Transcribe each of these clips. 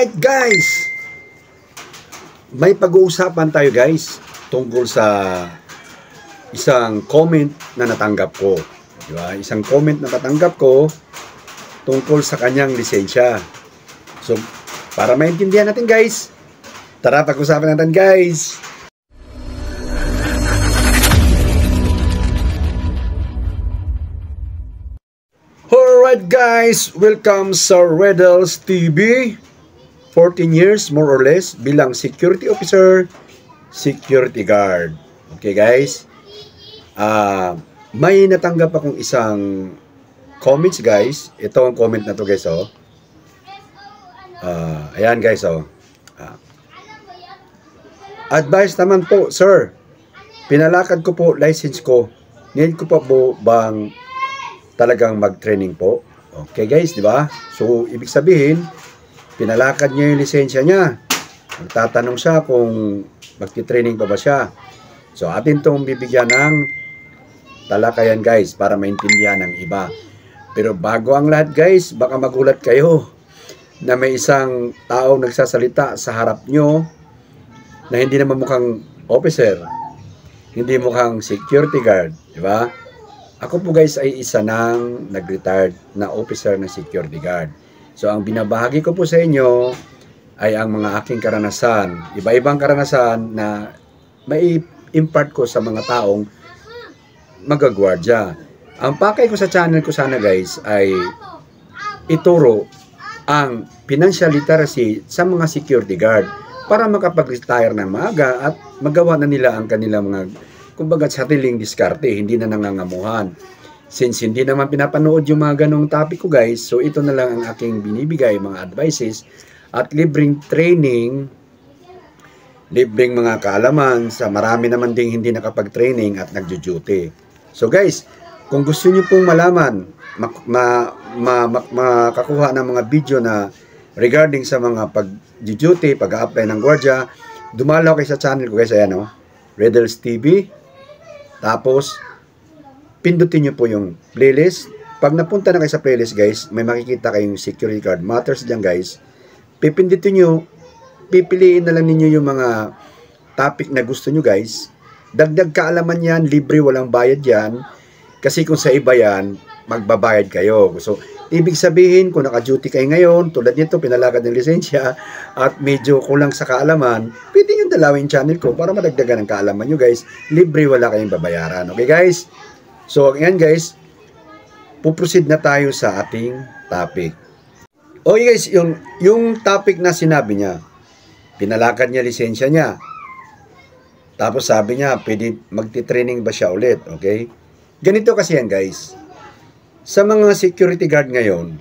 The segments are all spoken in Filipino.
Alright guys, may pag-uusapan tayo guys tungkol sa isang comment na natanggap ko. Diba? Isang comment na natanggap ko tungkol sa kanyang lisensya. So, para maintindihan natin guys, tara pag-usapan natin guys. Alright guys, welcome sa Redels TV. 14 years more or less bilang security officer, security guard. Okay guys, may natanggap akong isang comments guys. Ito ang comment na to guys oh. Ayan guys oh. Advice naman po sir, pinalakad ko po license ko. Need ko pa po bang talagang mag-training po? Okay guys, di ba? So ibig sabihin, pinalakad niya yung lisensya niya. Magtatanong siya kung magti-training pa ba siya. So atin tong bibigyan ng talakayan guys para maintindihan ng iba. Pero bago ang lahat guys, baka magulat kayo na may isang tao nagsasalita sa harap nyo na hindi naman mukhang officer, hindi mukhang security guard, di ba? Ako po guys ay isa ng nag-retired na officer ng security guard. So ang binabahagi ko po sa inyo ay ang mga aking karanasan. Iba-ibang karanasan na may impart ko sa mga taong magagwardya. Ang pakay ko sa channel ko sana guys ay ituro ang financial literacy sa mga security guard para makapag-retire ng maaga at magawa na nila ang kanilang mga kumbaga sariling diskarte, hindi na nangangamuhan. Since hindi naman pinapanood yung mga ganong topic ko guys, so ito na lang ang aking binibigay, mga advices at libreng training, libreng mga kaalaman sa marami naman ding hindi nakapag-training at nagjo-duty. So guys, kung gusto niyo pong malaman, makakuha ng mga video na regarding sa mga pag-duty, pag-a-apply ng gwardiya, dumalaw kayo sa channel ko guys, ayan o, Redels TV. Tapos, pindutin nyo po yung playlist. Pag napunta na kayo sa playlist guys, may makikita kayong security guard matters dyan guys. Pipindutin nyo, pipiliin na lang ninyo yung mga topic na gusto nyo guys. Dagdag kaalaman yan, libre, walang bayad yan. Kasi kung sa iba yan, magbabayad kayo. So, ibig sabihin, kung naka-duty kayo ngayon, tulad nito, pinalakad ng lisensya, at medyo kulang sa kaalaman, pwede nyo dalawin channel ko para madagdagan ang kaalaman nyo guys. Libre, wala kayong babayaran. Okay guys? So, ayan guys, puproceed na tayo sa ating topic. Okay guys, yung topic na sinabi niya, pinalakad niya lisensya niya. Tapos sabi niya, pwede magti-training ba siya ulit? Okay? Ganito kasi yan guys. Sa mga security guard ngayon,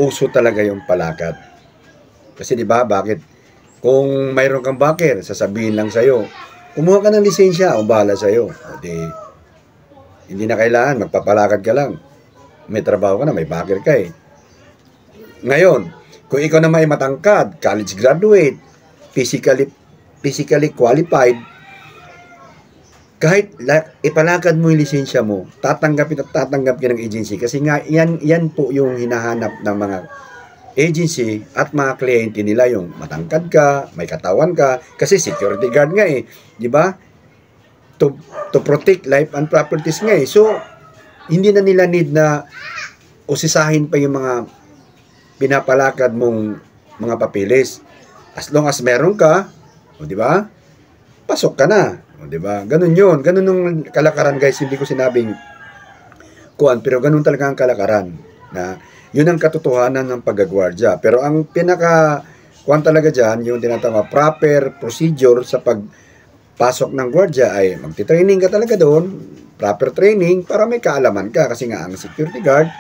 uso talaga yung palakad. Kasi di ba, bakit? Kung mayroon kang backer, sasabihin lang sa'yo, kumuha ka ng lisensya, o bahala sa'yo. O di, hindi na kailangan, magpapalakad ka lang. May trabaho ka na, may backer ka eh. Ngayon, kung ikaw naman ay matangkad, college graduate, physically qualified, kahit ipalakad mo yung lisensya mo, tatanggapin at tatanggap ka ng agency. Kasi nga, yan po yung hinahanap ng mga agency at mga kliyente nila, yung matangkad ka, may katawan ka, kasi security guard nga eh. Di ba? To protect life and properties nga eh. So, hindi na nila need na usisahin pa yung mga pinapalakad mong mga papilis. As long as meron ka, o di ba? Pasok ka na. O di ba? Ganun 'yun. Ganun yung kalakaran guys, hindi ko sinabing kuan, pero ganun talaga ang kalakaran na 'yun ang katotohanan ng paggagwardya. Pero ang pinaka kuan talaga diyan, yung tinatawag proper procedure sa pagpasok ng gwardiya ay magti-training ka talaga doon, proper training para may kaalaman ka kasi nga ang security guard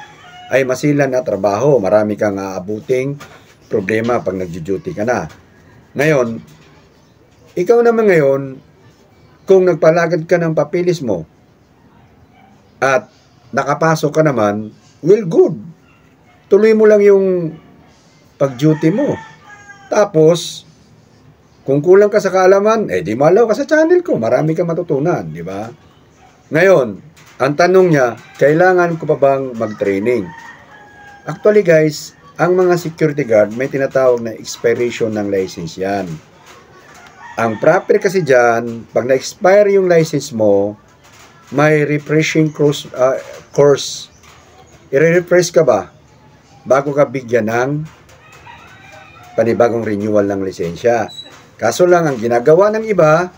ay masilan na trabaho, marami kang aabuting problema pag nagjo-duty ka na. Ngayon, ikaw naman ngayon, kung nagpalagad ka ng papilis mo at nakapasok ka naman, well, good. Tuloy mo lang yung pag-duty mo. Tapos, kung kulang ka sa kaalaman, di malaw ka sa channel ko. Marami kang matutunan, di ba? Ngayon, ang tanong niya, kailangan ko pa bang mag-training? Actually guys, ang mga security guard may tinatawag na expiration ng license yan. Ang proper kasi dyan, pag na-expire yung license mo, may refreshing course. I-refresh ka ba bago ka bigyan ng panibagong renewal ng lisensya. Kaso lang, ang ginagawa ng iba,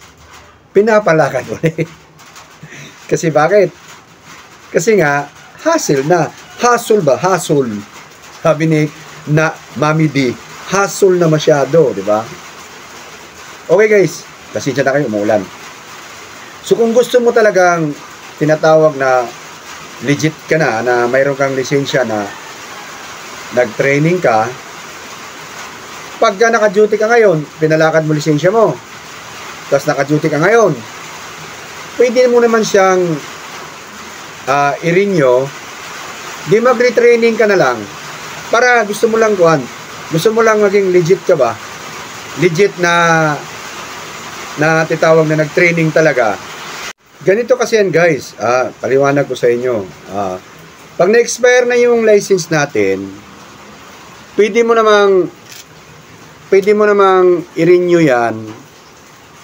pinapalakad ulit. Kasi bakit? Kasi nga, hassle na. Hassle ba? Hassle. Sabi ni Mami D, hassle na masyado, di ba? Okay guys, pasensya na kayo, umuulan. So kung gusto mo talagang tinatawag na legit ka na mayroon kang lisensya na nag-training ka, pagka naka-duty ka ngayon, pinalakad mo lisensya mo, tapos naka-duty ka ngayon, pwede mo naman siyang i-renew, di mag-retraining ka na lang, para gusto mo lang maging legit ka ba? Legit na titawag na nag-training talaga. Ganito kasi yan guys, paliwanag ko sa inyo. Pag na-expire na yung license natin, pwede mo namang i-renew yan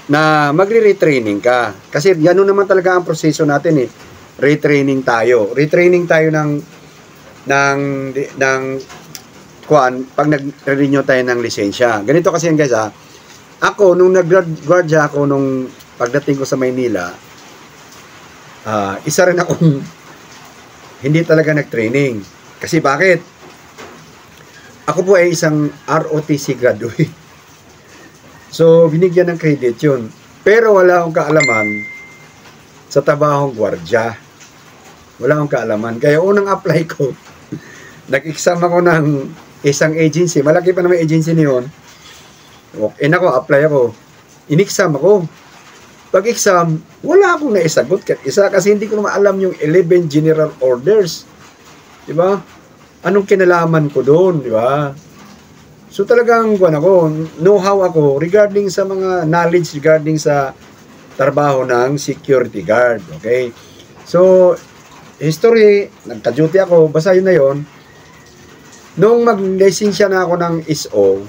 na magre-retraining ka. Kasi gano'n naman talaga ang proseso natin eh. Retraining tayo. Retraining tayo pag nag-renew tayo ng lisensya. Ganito kasi yan guys Ako, nung nag-guardia ako nung pagdating ko sa Maynila, isa rin akong hindi talaga nag-training. Kasi bakit? Ako po ay isang ROTC graduate. So, binigyan ng credit yun. Pero wala akong kaalaman sa tabahong guardia. Wala akong kaalaman. Kaya unang apply ko, nag-exam ako ng isang agency. Malaki pa naman agency niyon. Okay, apply ako. In-exam ako. Pag-exam, wala akong naisagot. Kasi hindi ko naman alam yung 11 general orders. Diba? Anong kinalaman ko doon, di ba? So talagang know-how ako regarding sa mga knowledge regarding sa trabaho ng security guard, okay? So history, nagka-duty ako, basta yun na yun. Nung mag-lisensya na ako ng ISO,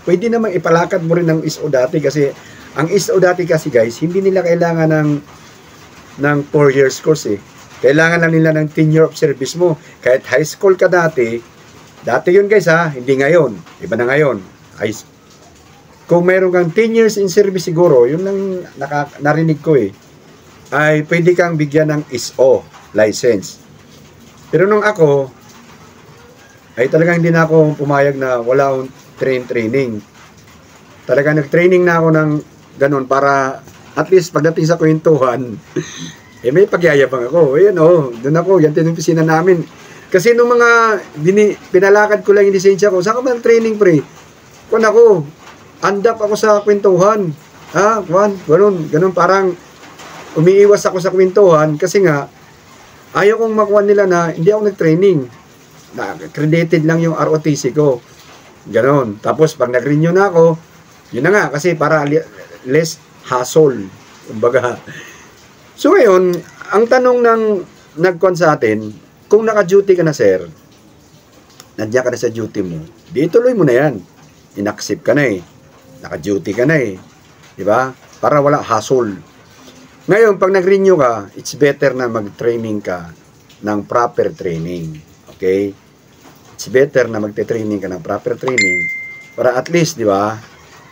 pwede namang ipalakad mo rin ng ISO dati kasi ang ISO dati kasi guys, hindi nila kailangan ng 4 years course eh. Kailangan lang nila ng 10 year of service mo. Kahit high school ka dati yun guys hindi ngayon. Iba na ngayon. Kung mayroon kang 10 years in service siguro, yun lang narinig ko eh, ay pwede kang bigyan ng ISO license. Pero nung ako, ay talagang hindi na ako pumayag na wala akong training. Talagang nag-training na ako ng ganun para at least pagdating sa kwentuhan, may pagyayabang ako. Ayan doon ako, yan din yung opisina namin. Kasi nung mga pinalakad ko lang yung lisensya ko, saan ka ba training pre? Kung ako, andap ako sa kwentuhan. Ganun, parang umiiwas ako sa kwentuhan kasi nga, ayaw kong makuha nila na hindi ako nag-training. Credited lang yung ROTC ko. Ganon. Tapos pag nag-renew na ako, yun na nga, kasi para less hassle. Kumbaga. So ngayon, ang tanong ng nag-con sa atin, kung naka-duty ka na sir, nandiyan ka na sa duty mo, di tuloy mo na yan. In-accept ka na eh. Naka-duty ka na eh. Diba? Para wala hassle. Ngayon, pag nag-renew ka, it's better na mag-training ka ng proper training. Okay? It's better na magte-training ka ng proper training para at least, di ba,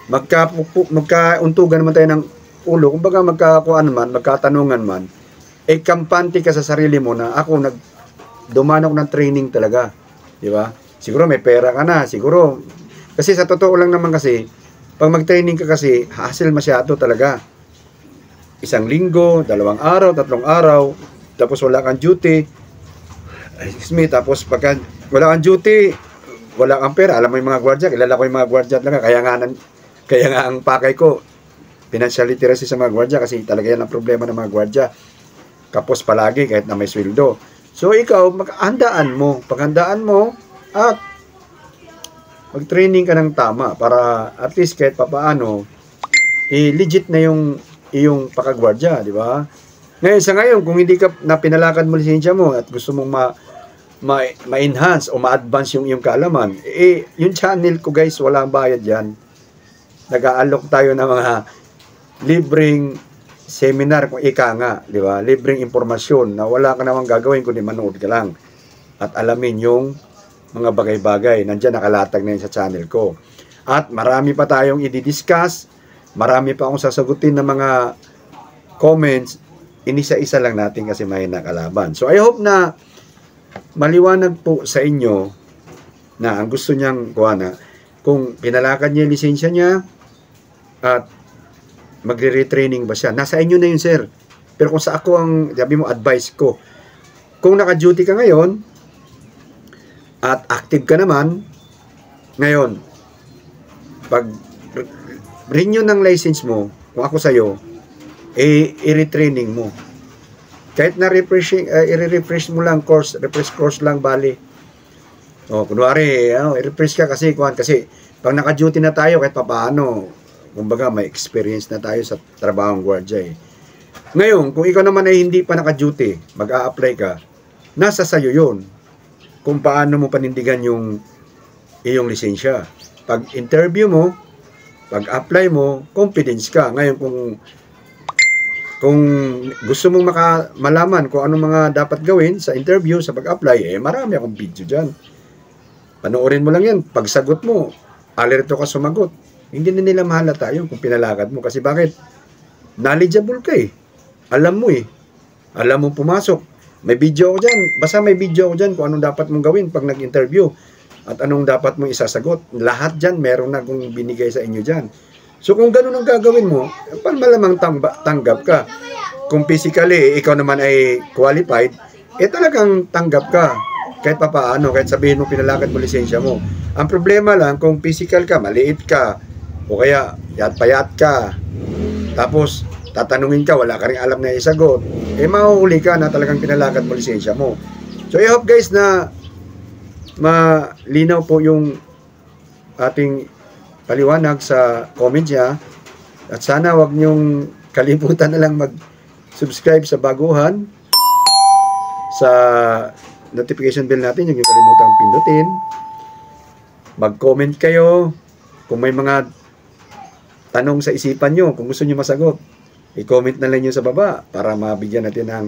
magkauntugan naman tayo ng ulo. Kung baga magkatanungan man, kampante ka sa sarili mo na ako dumanok ng training talaga. Di ba? Siguro may pera ka na. Siguro, kasi sa totoo lang naman kasi, pag mag-training ka kasi, hassle masyado talaga. 1 linggo, 2 araw, 3 araw, tapos wala kang duty. Tapos pagka wala kang duty, wala kang pera. Alam mo yung mga gwardiya, kilala ko yung mga gwardiya talaga. Kaya nga ang pakay ko, financial literacy sa mga gwardiya kasi talaga yan ang problema ng mga gwardiya. Kapos palagi kahit na may sweldo. So ikaw, paghandaan mo at mag-training ka ng tama para at least kahit papaano, legit na yung iyong pakagwardya, di ba? Ngayon, sa ngayon, kung hindi ka na pinalakad mo lisensya mo at gusto mong ma-enhance o ma-advance yung iyong kaalaman. Yung channel ko guys, walang bayad yan. Nag-aalok tayo ng mga libreng seminar kung ika nga, di ba? Libreng impormasyon na wala ka namang gagawin kundi manood ka lang at alamin yung mga bagay-bagay. Nandiyan nakalatag na yun sa channel ko. At marami pa tayong i-discuss, marami pa akong sasagutin ng mga comments, inisa-isa lang natin kasi may nakalaban. So I hope na maliwanag po sa inyo na ang gusto niyang kuha na kung pinalakad niya yung lisensya niya at magre-retraining ba siya. Nasa inyo na yun, sir. Pero kung sa ako ang, sabi mo, advice ko, kung naka-duty ka ngayon at active ka naman, ngayon, pag renew ng license mo, kung ako sa'yo, i-retraining mo. Kahit na i-refresh mo lang refresh course lang, bali. O, kunwari, i-refresh ka kasi pag naka-duty na tayo, kahit papaano, kumbaga may experience na tayo sa trabahong gwardiya eh. Ngayon, kung ikaw naman ay hindi pa naka-duty, mag-a-apply ka, nasa sayo yun. Kung paano mo panindigan yung iyong lisensya. Pag interview mo, pag apply mo, confidence ka. Ngayon, kung gusto mong malaman kung ano mga dapat gawin sa interview, sa pag-apply, marami akong video dyan. Panoorin mo lang yan. Pag sagot mo, alerto ka sumagot. Hindi na nila mahalata yun kung pinalakad mo. Kasi bakit? Knowledgeable ka eh. Alam mo eh. Alam mo pumasok. May video ako dyan. Basta may video ako dyan kung anong dapat mong gawin pag nag-interview. At anong dapat mong isasagot. Lahat dyan, meron na kung binigay sa inyo dyan. So kung ganun ang gagawin mo, malamang tanggap ka. Kung physically, ikaw naman ay qualified, talagang tanggap ka. Kahit papaano, kahit sabihin mo pinalakad mo lisensya mo. Ang problema lang, kung physical ka, maliit ka, o kaya payat ka, tapos tatanungin ka, wala ka rin alam na isagot, mahuhuli ka na talagang pinalakad mo lisensya mo. So I hope guys na malinaw po yung ating paliwanag sa comment niya, at sana wag niyong kalimutan na lang mag-subscribe sa baguhan, sa notification bell natin, yung kalimutan pindutin, mag-comment kayo kung may mga tanong sa isipan nyo, kung gusto nyo masagot, i-comment na lang nyo sa baba para mabigyan natin ng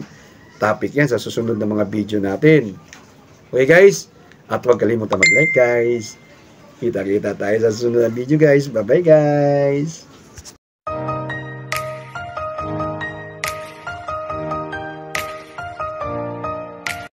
topic yan sa susunod na mga video natin. Okay guys? At huwag kalimutan mag-like guys. Kita-kita tayo sa susunod na video guys. Bye-bye guys!